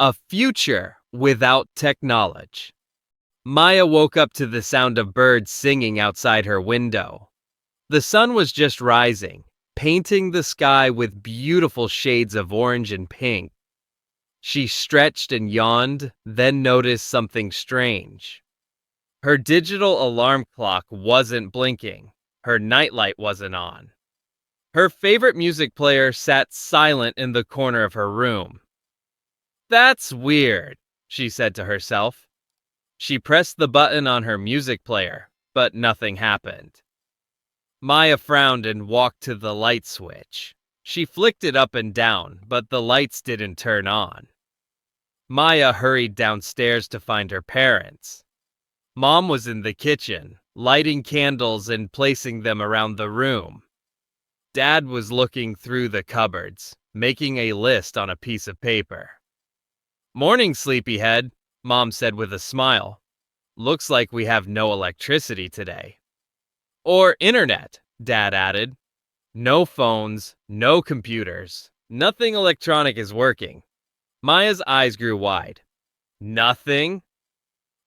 A future without technology. Maya woke up to the sound of birds singing outside her window. The sun was just rising, painting the sky with beautiful shades of orange and pink. She stretched and yawned, then noticed something strange. Her digital alarm clock wasn't blinking. Her nightlight wasn't on. Her favorite music player sat silent in the corner of her room. "That's weird," she said to herself. She pressed the button on her music player, but nothing happened. Maya frowned and walked to the light switch. She flicked it up and down, but the lights didn't turn on. Maya hurried downstairs to find her parents. Mom was in the kitchen, lighting candles and placing them around the room. Dad was looking through the cupboards, making a list on a piece of paper. "Morning, sleepyhead," Mom said with a smile. "Looks like we have no electricity today." "Or internet," Dad added. "No phones, no computers. Nothing electronic is working." Maya's eyes grew wide. "Nothing?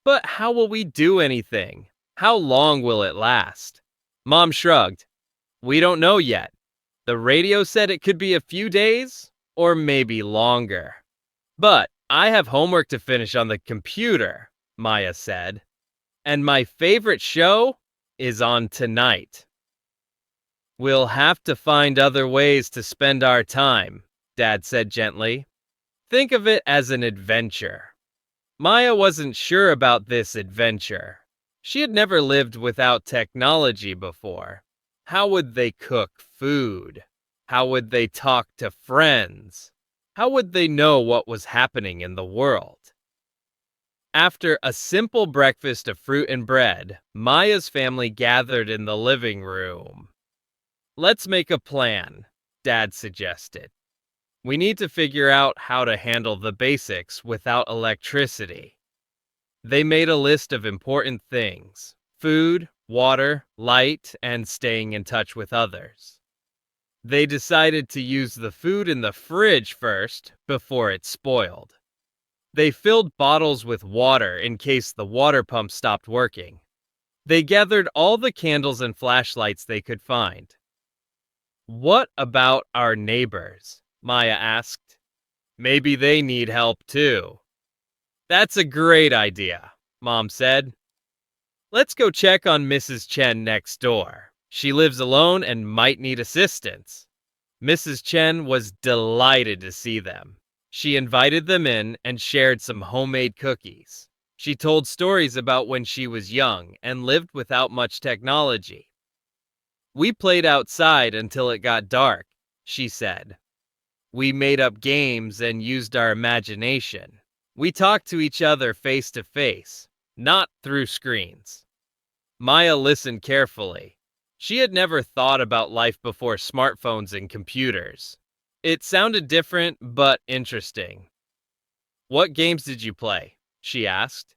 But how will we do anything? How long will it last?" Mom shrugged. "We don't know yet. The radio said it could be a few days, or maybe longer." "But I have homework to finish on the computer," Maya said. "And my favorite show is on tonight." "We'll have to find other ways to spend our time," Dad said gently. "Think of it as an adventure." Maya wasn't sure about this adventure. She had never lived without technology before. How would they cook food? How would they talk to friends? How would they know what was happening in the world? After a simple breakfast of fruit and bread, Maya's family gathered in the living room. "Let's make a plan," Dad suggested. "We need to figure out how to handle the basics without electricity." They made a list of important things: food, water, light, and staying in touch with others. They decided to use the food in the fridge first, before it spoiled. They filled bottles with water in case the water pump stopped working. They gathered all the candles and flashlights they could find. "What about our neighbors?" Maya asked. "Maybe they need help too." "That's a great idea," Mom said. "Let's go check on Mrs. Chen next door. She lives alone and might need assistance." Mrs. Chen was delighted to see them. She invited them in and shared some homemade cookies. She told stories about when she was young and lived without much technology. "We played outside until it got dark," she said. "We made up games and used our imagination. We talked to each other face to face, not through screens." Maya listened carefully. She had never thought about life before smartphones and computers. It sounded different, but interesting. "What games did you play?" she asked.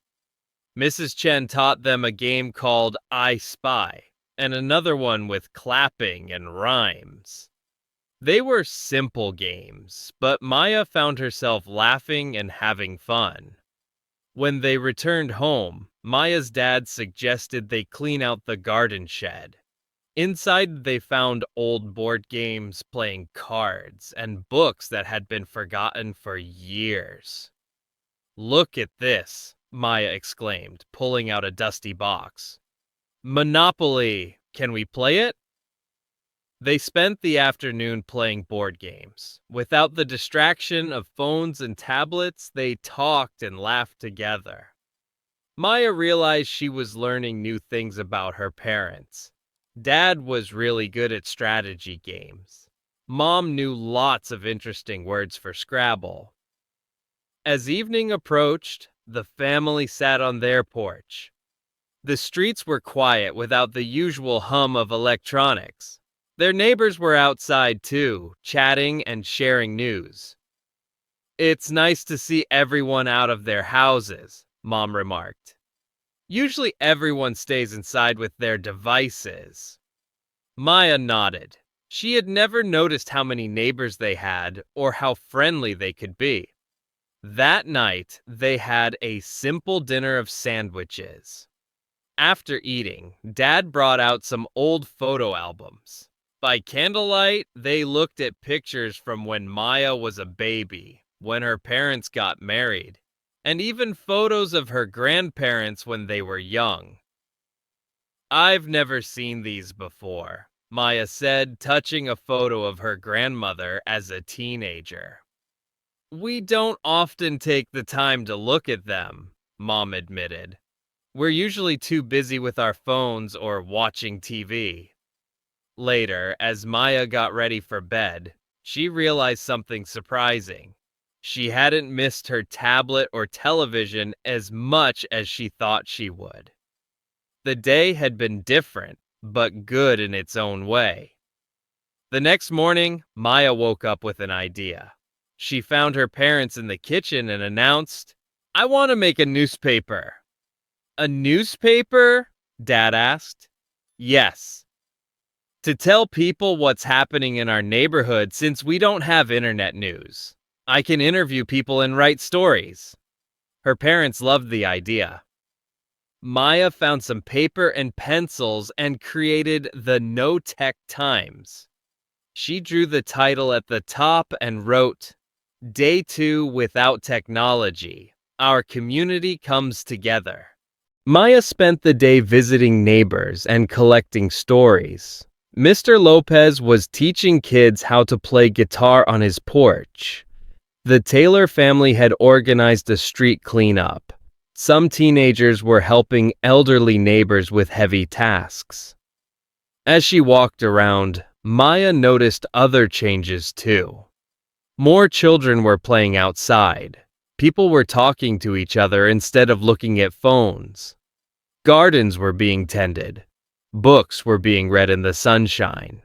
Mrs. Chen taught them a game called I Spy, and another one with clapping and rhymes. They were simple games, but Maya found herself laughing and having fun. When they returned home, Maya's dad suggested they clean out the garden shed. Inside, they found old board games, playing cards, and books that had been forgotten for years. "Look at this," Maya exclaimed, pulling out a dusty box. "Monopoly! Can we play it?" They spent the afternoon playing board games. Without the distraction of phones and tablets, they talked and laughed together. Maya realized she was learning new things about her parents. Dad was really good at strategy games. Mom knew lots of interesting words for Scrabble. As evening approached, the family sat on their porch. The streets were quiet without the usual hum of electronics. Their neighbors were outside too, chatting and sharing news. "It's nice to see everyone out of their houses," Mom remarked. "Usually everyone stays inside with their devices." Maya nodded. She had never noticed how many neighbors they had or how friendly they could be. That night, they had a simple dinner of sandwiches. After eating, Dad brought out some old photo albums. By candlelight, they looked at pictures from when Maya was a baby, when her parents got married, and even photos of her grandparents when they were young. "I've never seen these before," Maya said, touching a photo of her grandmother as a teenager. "We don't often take the time to look at them," Mom admitted. "We're usually too busy with our phones or watching TV." Later, as Maya got ready for bed, she realized something surprising. She hadn't missed her tablet or television as much as she thought she would. The day had been different, but good in its own way. The next morning, Maya woke up with an idea. She found her parents in the kitchen and announced, "I want to make a newspaper." "A newspaper?" Dad asked. "Yes. To tell people what's happening in our neighborhood since we don't have internet news. I can interview people and write stories." Her parents loved the idea. Maya found some paper and pencils and created the No Tech Times. She drew the title at the top and wrote, "Day 2 Without Technology. Our community comes together." Maya spent the day visiting neighbors and collecting stories. Mr. Lopez was teaching kids how to play guitar on his porch. The Taylor family had organized a street cleanup. Some teenagers were helping elderly neighbors with heavy tasks. As she walked around, Maya noticed other changes too. More children were playing outside. People were talking to each other instead of looking at phones. Gardens were being tended. Books were being read in the sunshine.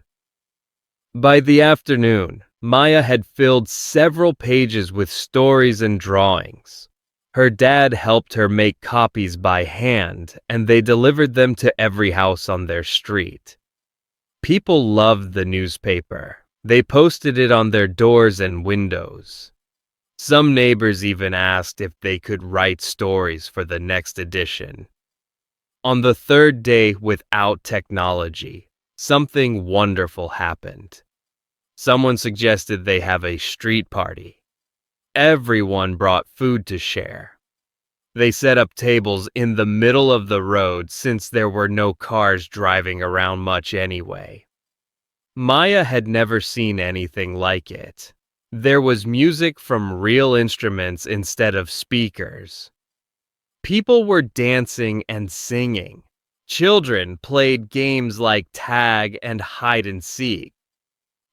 By the afternoon, Maya had filled several pages with stories and drawings. Her dad helped her make copies by hand, and they delivered them to every house on their street. People loved the newspaper. They posted it on their doors and windows. Some neighbors even asked if they could write stories for the next edition. On the third day without technology, something wonderful happened. Someone suggested they have a street party. Everyone brought food to share. They set up tables in the middle of the road since there were no cars driving around much anyway. Maya had never seen anything like it. There was music from real instruments instead of speakers. People were dancing and singing. Children played games like tag and hide and seek.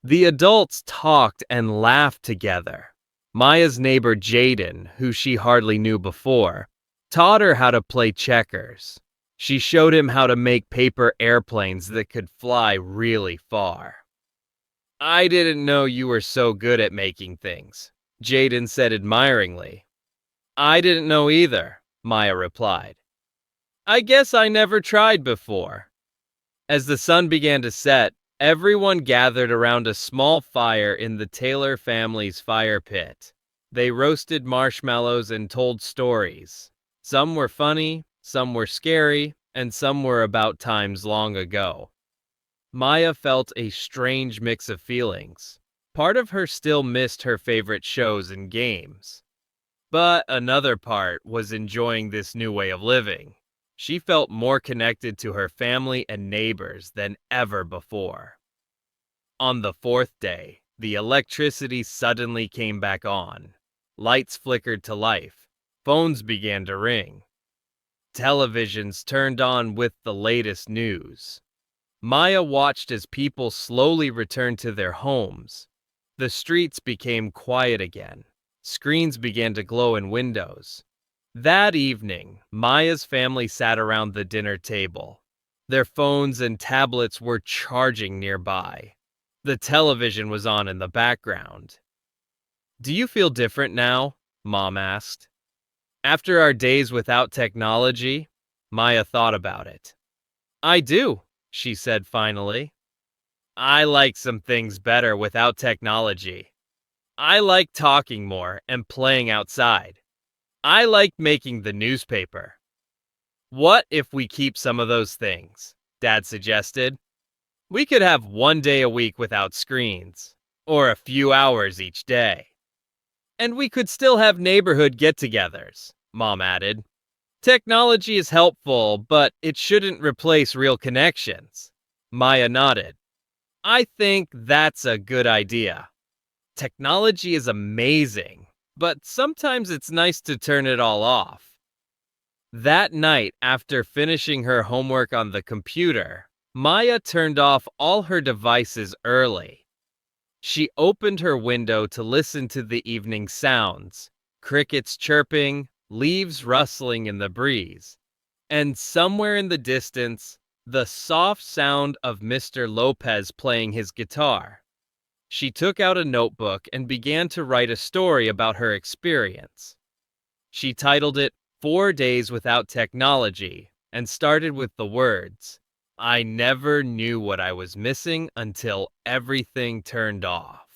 The adults talked and laughed together. Maya's neighbor Jaden, who she hardly knew before, taught her how to play checkers. She showed him how to make paper airplanes that could fly really far. "I didn't know you were so good at making things," Jaden said admiringly. "I didn't know either," Maya replied. "I guess I never tried before." As the sun began to set, everyone gathered around a small fire in the Taylor family's fire pit. They roasted marshmallows and told stories. Some were funny, some were scary, and some were about times long ago. Maya felt a strange mix of feelings. Part of her still missed her favorite shows and games. But another part was enjoying this new way of living. She felt more connected to her family and neighbors than ever before. On the fourth day, the electricity suddenly came back on. Lights flickered to life. Phones began to ring. Televisions turned on with the latest news. Maya watched as people slowly returned to their homes. The streets became quiet again. Screens began to glow in windows. That evening, Maya's family sat around the dinner table. Their phones and tablets were charging nearby. The television was on in the background. "Do you feel different now?" Mom asked. "After our days without technology?" Maya thought about it. "I do," she said finally. "I like some things better without technology." I like talking more and playing outside. I like making the newspaper. What if we keep some of those things? Dad suggested. We could have 1 day a week without screens, or a few hours each day. And we could still have neighborhood get togethers, Mom added. Technology is helpful, but it shouldn't replace real connections. Maya nodded. I think that's a good idea. Technology is amazing, but sometimes it's nice to turn it all off. That night, after finishing her homework on the computer, Maya turned off all her devices early. She opened her window to listen to the evening sounds, crickets chirping, leaves rustling in the breeze, and somewhere in the distance, the soft sound of Mr. Lopez playing his guitar. She took out a notebook and began to write a story about her experience. She titled it 4 Days Without Technology and started with the words, I never knew what I was missing until everything turned off.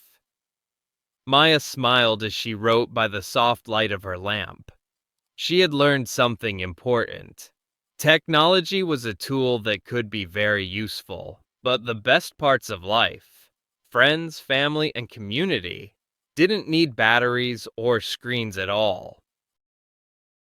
Maya smiled as she wrote by the soft light of her lamp. She had learned something important. Technology was a tool that could be very useful, but the best parts of life, friends, family, and community, didn't need batteries or screens at all.